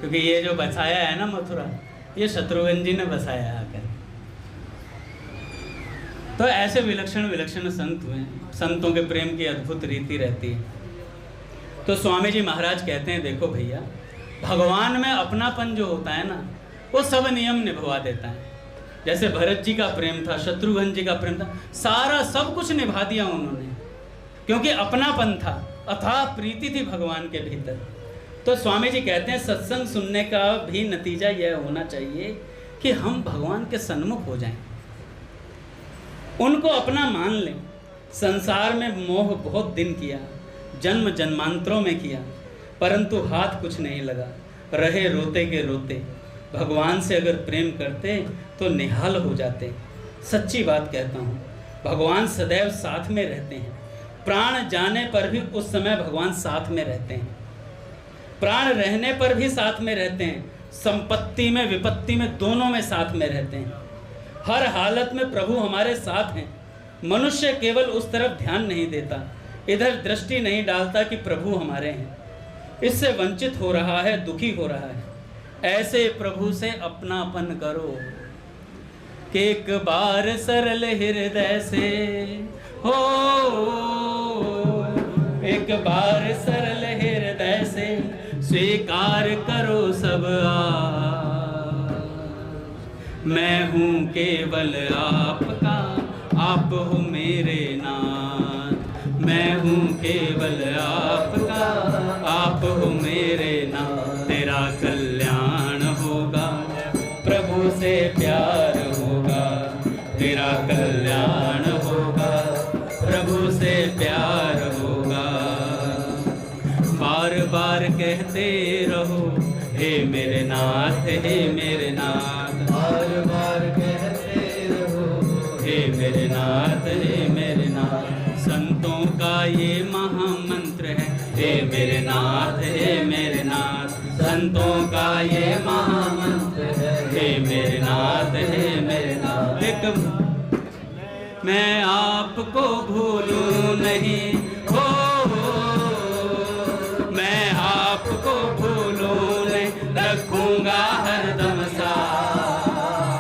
क्योंकि ये जो बसाया है ना मथुरा, ये शत्रुघ्न जी ने बसाया आकर। तो ऐसे विलक्षण विलक्षण संत हुए, संतों के प्रेम की अद्भुत रीति रहती है। तो स्वामी जी महाराज कहते हैं देखो भैया, भगवान में अपनापन जो होता है ना, वो सब नियम निभवा देता है। जैसे भरत जी का प्रेम था, शत्रुघ्न जी का प्रेम था, सारा सब कुछ निभा दिया उन्होंने, क्योंकि अपनापन था, अथाह प्रीति थी भगवान के भीतर। तो स्वामी जी कहते हैं सत्संग सुनने का भी नतीजा यह होना चाहिए कि हम भगवान के सन्मुख हो जाएं, उनको अपना मान लें। संसार में मोह बहुत दिन किया, जन्म जन्मांतरों में किया, परंतु हाथ कुछ नहीं लगा, रहे रोते के रोते। भगवान से अगर प्रेम करते तो निहाल हो जाते। सच्ची बात कहता हूँ, भगवान सदैव साथ में रहते हैं। प्राण जाने पर भी उस समय भगवान साथ में रहते हैं, प्राण रहने पर भी साथ में रहते हैं, संपत्ति में विपत्ति में दोनों में साथ में रहते हैं। हर हालत में प्रभु हमारे साथ हैं। मनुष्य केवल उस तरफ ध्यान नहीं देता, इधर दृष्टि नहीं डालता कि प्रभु हमारे हैं, इससे वंचित हो रहा है, दुखी हो रहा है। ऐसे प्रभु से अपनापन करो कि एक बार सरल हृदय से हो, एक बार सरल हृदय से स्वीकार करो सब आज। मैं हूँ केवल आपका, आप हो मेरे नाथ। मैं हूँ केवल आपका, आप हो मेरे नाथ। तेरा कल्याण होगा, प्रभु से प्यार होगा। तेरा कल्याण होगा, प्रभु से प्यार होगा। बार बार कहते रहो, हे मेरे नाथ, हे मेरे नाथ। बार बार कहते रहो, हे मेरे नाथ, हे मेरे नाथ। संतों का ये महामंत्र है, हे मेरे नाथ, हे मेरे नाथ। संतों का ये महामंत्र है, हे मेरे नाथ, हे मेरे नाथ। एक मैं आपको भूलूं नहीं, हो मैं आपको भूलूं नहीं, रखूंगा हरदम साथ।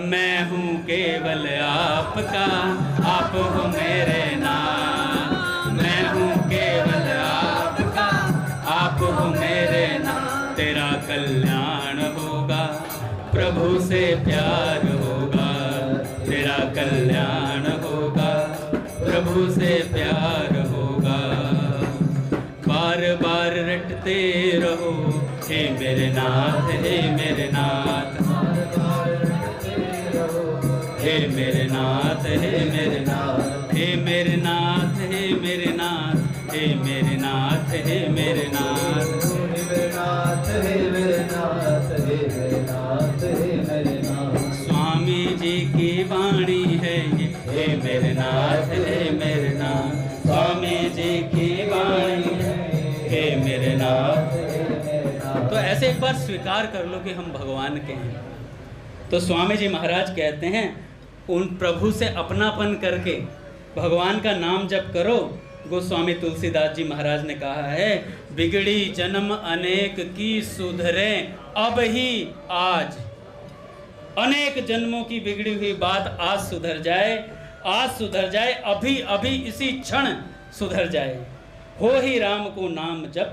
मैं हूँ केवल आपका, आप हो मेरे नाथ। मैं हूँ केवल आपका, आप हो मेरे नाथ। तेरा कल्याण होगा, प्रभु से प्यार होगा। तेरा कल्याण होगा, प्रभु से प्यार होगा। बार बार रटते रहो, हे मेरे नाथ, हे मेरे नाथ। हे मेरे नाथ, हे मेरे नाथ। हे मेरे नाथ, हे मेरे नाथ। हे मेरे नाथ, हे मेरे नाथ। मेरे नाथ, हे मेरे नाथ, हे मेरे नाथ, हे मेरे नाथ। स्वामी जी की वाणी है ये, हे मेरे नाथ, हे मेरे नाथ। स्वामी जी की वाणी है, हे मेरे नाथ, हे मेरे नाथ। तो ऐसे एक बार स्वीकार कर लो कि हम भगवान के हैं। तो स्वामी जी महाराज कहते हैं, उन प्रभु से अपनापन करके भगवान का नाम जप करो। गोस्वामी तुलसीदास जी महाराज ने कहा है, बिगड़ी जन्म अनेक की सुधरे अब ही आज। अनेक जन्मों की बिगड़ी हुई बात आज सुधर जाए, आज सुधर जाए, अभी अभी इसी क्षण सुधर जाए। हो ही राम को नाम जप,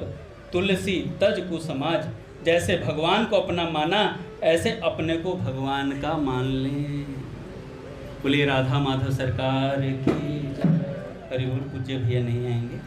तुलसी तज को समाज। जैसे भगवान को अपना माना, ऐसे अपने को भगवान का मान लें। बोलिए राधा माधव सरकार की जय। हरिबोल। पूज्य भैया नहीं आएंगे।